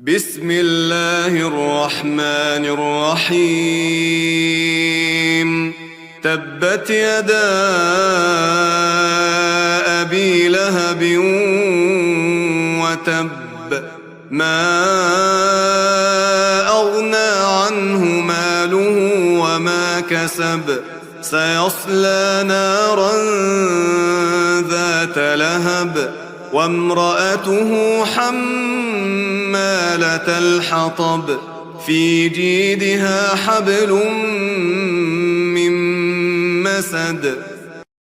بسم الله الرحمن الرحيم تبت يدا أبي لهب وتب ما أغنى عنه ماله وما كسب سيصلى نارا ذات لهب وامرأته حمالة الحطب في جيدها حبل من مسد